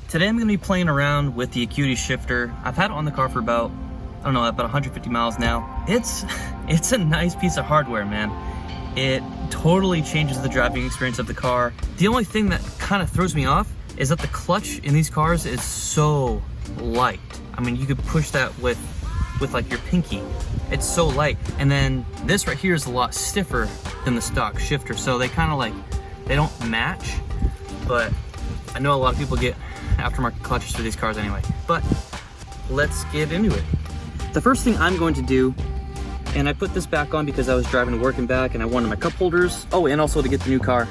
Today I'm going to be playing around with the Acuity shifter. I've had it on the car for about, I don't know, about 150 miles now. It's a nice piece of hardware, man. It totally changes the driving experience of the car. The only thing that kind of throws me off is that the clutch in these cars is so light. I mean, you could push that with like your pinky. It's so light. And then this right here is a lot stiffer than the stock shifter. So they kind of like, they don't match, but I know a lot of people get aftermarket clutches for these cars anyway. But let's get into it. The first thing I'm going to do, and I put this back on because I was driving to work and back and I wanted my cup holders. Oh, and also to get the new car.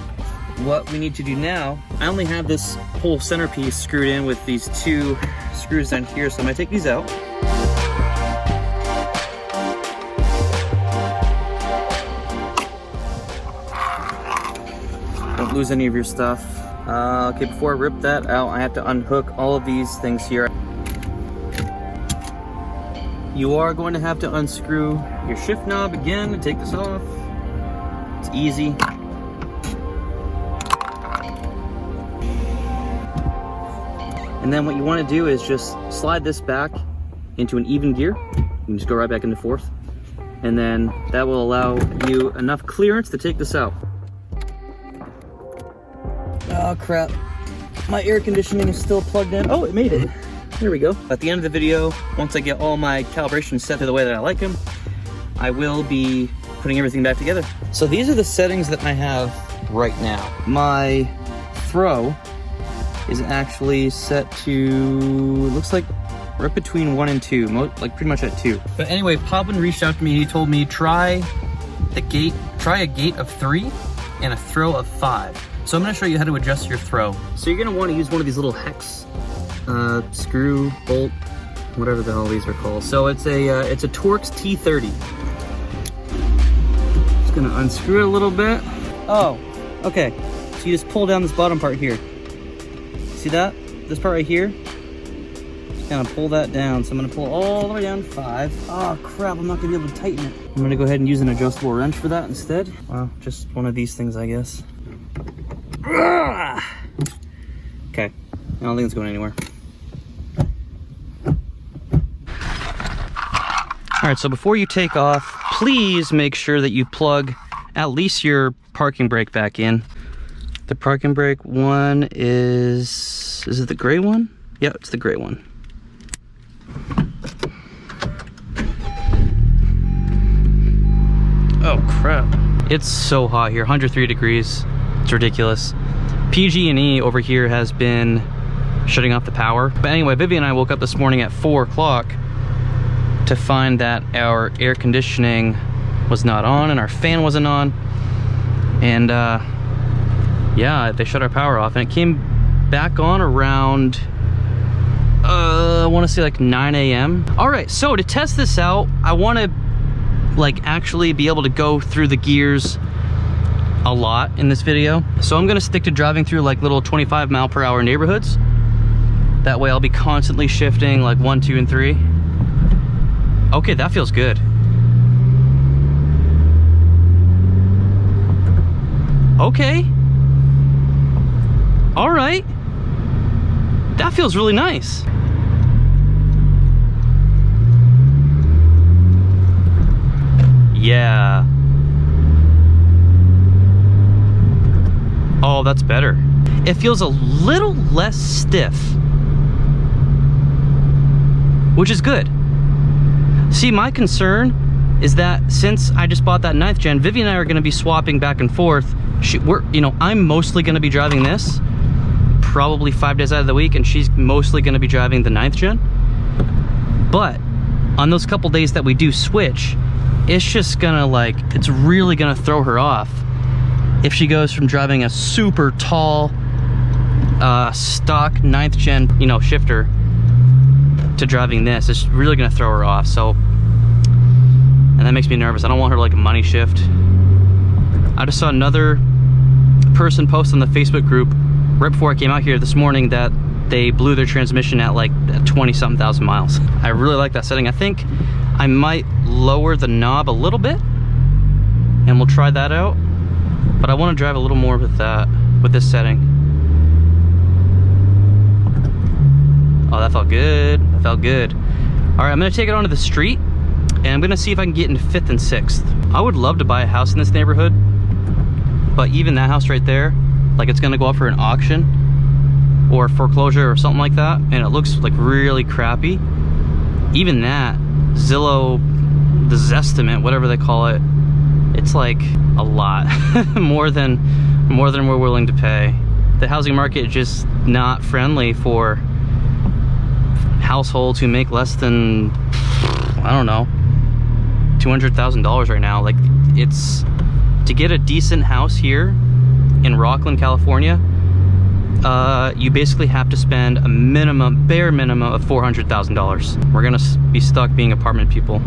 What we need to do now, I only have this whole centerpiece screwed in with these two screws down here, so I'm gonna take these out. Don't lose any of your stuff. Okay, before I rip that out, I have to unhook all of these things here. You are going to have to unscrew your shift knob again and take this off. It's easy. And then what you want to do is just slide this back into an even gear. You can just go right back into fourth. And then that will allow you enough clearance to take this out. Oh crap, my air conditioning is still plugged in. Oh, it made it. There we go. At the end of the video, once I get all my calibrations set to the way that I like them, I will be putting everything back together. So these are the settings that I have right now. My throw is actually set to, looks like right between 1 and 2, like pretty much at 2. But anyway, Poblin reached out to me. He told me try a gate of 3 and a throw of 5. So I'm gonna show you how to adjust your throw. So you're gonna wanna use one of these little hex screw, bolt, whatever the hell these are called. So it's a Torx T30. Just gonna unscrew it a little bit. Oh, okay. So you just pull down this bottom part here. See that? This part right here? Just kind of pull that down. So I'm gonna pull all the way down 5. Oh crap, I'm not gonna be able to tighten it. I'm gonna go ahead and use an adjustable wrench for that instead. Well, just one of these things, I guess. Okay, I don't think it's going anywhere. All right, so before you take off, please make sure that you plug at least your parking brake back in. The parking brake one is it the gray one? Yeah, it's the gray one. Oh crap. It's so hot here, 103 degrees. It's ridiculous. PG&E over here has been shutting off the power. But anyway, Vivian and I woke up this morning at 4 o'clock to find that our air conditioning was not on and our fan wasn't on. And yeah, they shut our power off and it came back on around, I wanna say like 9 a.m. All right, so to test this out, I wanna like actually be able to go through the gears a lot in this video. So I'm gonna stick to driving through like little 25-mile-per-hour neighborhoods. That way I'll be constantly shifting like 1, 2, and 3. Okay, that feels good. Okay. All right. That feels really nice. Yeah. Oh, that's better. It feels a little less stiff, which is good. See, my concern is that since I just bought that 9th gen, Vivian and I are gonna be swapping back and forth. I'm mostly gonna be driving this probably 5 days out of the week, and she's mostly gonna be driving the 9th gen. But on those couple days that we do switch, it's just gonna it's really gonna throw her off if she goes from driving a super tall stock 9th gen shifter to driving this. It's really gonna throw her off. So, and that makes me nervous. I don't want her to like money shift. I just saw another person post on the Facebook group right before I came out here this morning that they blew their transmission at like 20-something thousand miles. I really like that setting. I think I might lower the knob a little bit and we'll try that out. But I want to drive a little more with that, with this setting. that felt good. That felt good. All right, I'm gonna take it onto the street and I'm gonna see if I can get into 5th and 6th. I would love to buy a house in this neighborhood, but even that house right there, like it's gonna go up for an auction or foreclosure or something like that, and it looks like really crappy. Even that, Zillow, the Zestimate, whatever they call it, it's like a lot more than we're willing to pay. The housing market is just not friendly for households who make less than, I don't know, $200,000 right now. Like, it's to get a decent house here in Rockland, California, you basically have to spend a bare minimum of $400,000. We're gonna be stuck being apartment people.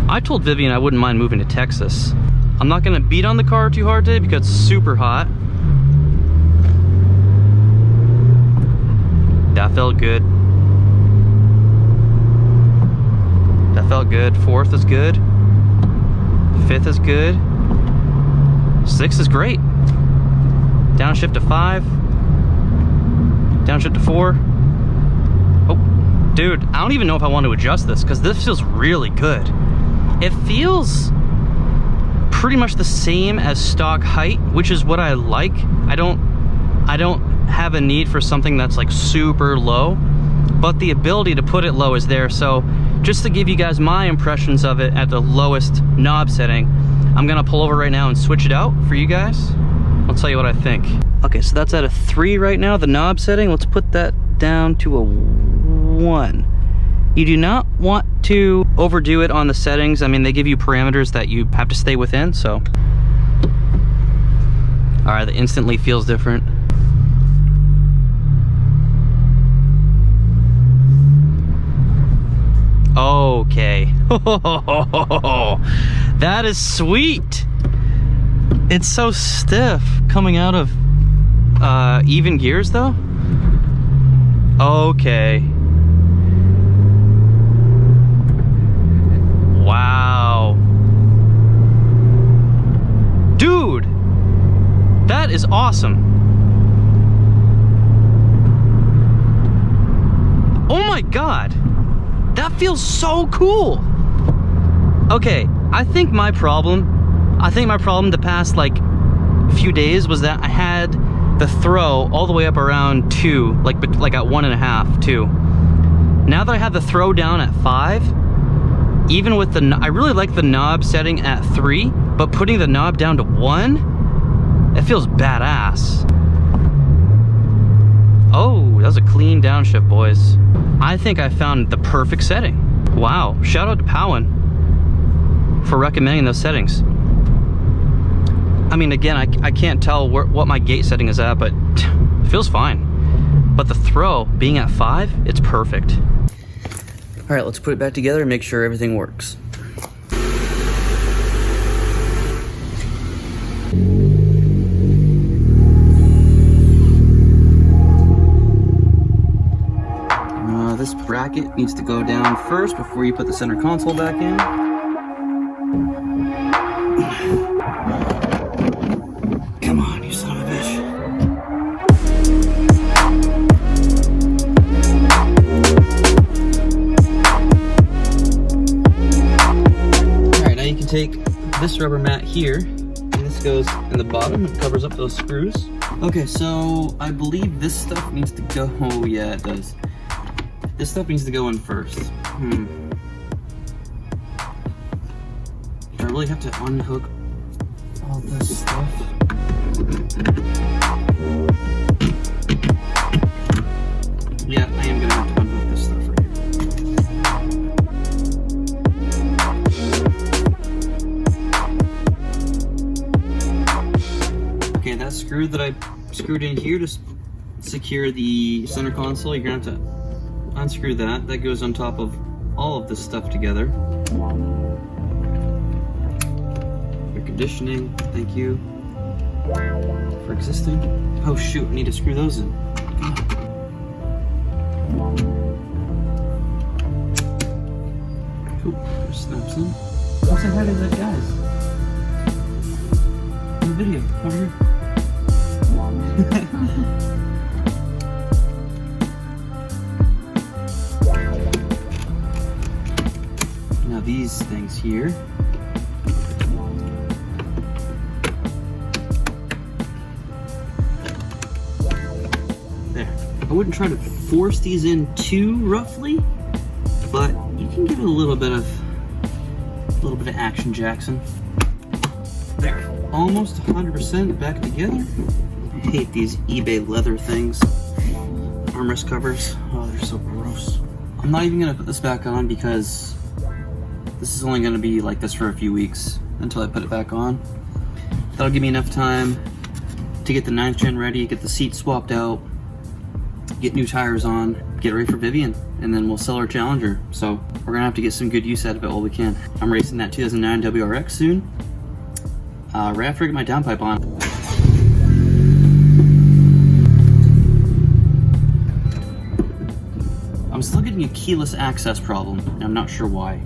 I told Vivian I wouldn't mind moving to Texas. I'm not gonna beat on the car too hard today because it's super hot. That felt good. That felt good. 4th is good. 5th is good. 6th is great. Downshift to 5. Downshift to 4. Oh, dude, I don't even know if I want to adjust this because this feels really good. It feels pretty much the same as stock height, which is what I like. I don't have a need for something that's like super low, but the ability to put it low is there. So just to give you guys my impressions of it at the lowest knob setting, I'm gonna pull over right now and switch it out for you guys. I'll tell you what I think. Okay, so that's at a 3 right now, the knob setting. Let's put that down to a 1. You do not want to overdo it on the settings. I mean, they give you parameters that you have to stay within, so. All right, the instantly feels different. Okay. That is sweet. It's so stiff coming out of even gears though. Okay. Wow. Dude, that is awesome. Oh my God. That feels so cool. Okay, I think my problem the past like few days was that I had the throw all the way up around 2, like at 1.5, 2. Now that I have the throw down at 5, even with I really like the knob setting at 3, but putting the knob down to 1, it feels badass. Oh, that was a clean downshift, boys. I think I found the perfect setting. Wow, shout out to Powen for recommending those settings. I mean, again, I can't tell what my gate setting is at, but it feels fine. But the throw being at 5, it's perfect. All right, let's put it back together and make sure everything works. This bracket needs to go down first before you put the center console back in. Come on, you son of a bitch. Alright, now you can take this rubber mat here, and this goes in the bottom and covers up those screws. Okay, so I believe this stuff needs to go, oh yeah it does. This stuff needs to go in first. Do I really have to unhook all this stuff? Yeah, I am gonna have to unhook this stuff right here. Okay, that screw that I screwed in here to secure the center console, you're gonna have to unscrew that. That goes on top of all of this stuff together. Air conditioning, thank you. For existing. Oh shoot, I need to screw those in. Cool, there's snaps in. I'll say hi to the guys. In the video, over here. these things here. There. I wouldn't try to force these in too roughly, but you can give it a little bit of action, Jackson. There. Almost 100% back together. I hate these eBay leather things. Armrest covers. Oh, they're so gross. I'm not even gonna put this back on because this is only gonna be like this for a few weeks until I put it back on. That'll give me enough time to get the 9th gen ready, get the seat swapped out, get new tires on, get ready for Vivian, and then we'll sell our Challenger. So we're gonna have to get some good use out of it while we can. I'm racing that 2009 WRX soon. Right after I get my downpipe on. I'm still getting a keyless access problem, and I'm not sure why.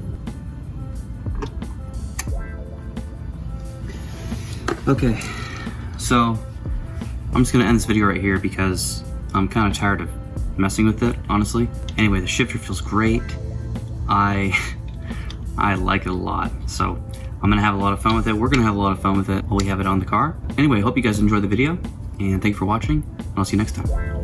Okay, so I'm just gonna end this video right here because I'm kind of tired of messing with it, honestly. Anyway, the shifter feels great. I like it a lot, so I'm gonna have a lot of fun with it. We're gonna have a lot of fun with it while we have it on the car. Anyway, I hope you guys enjoyed the video, and thank you for watching, and I'll see you next time.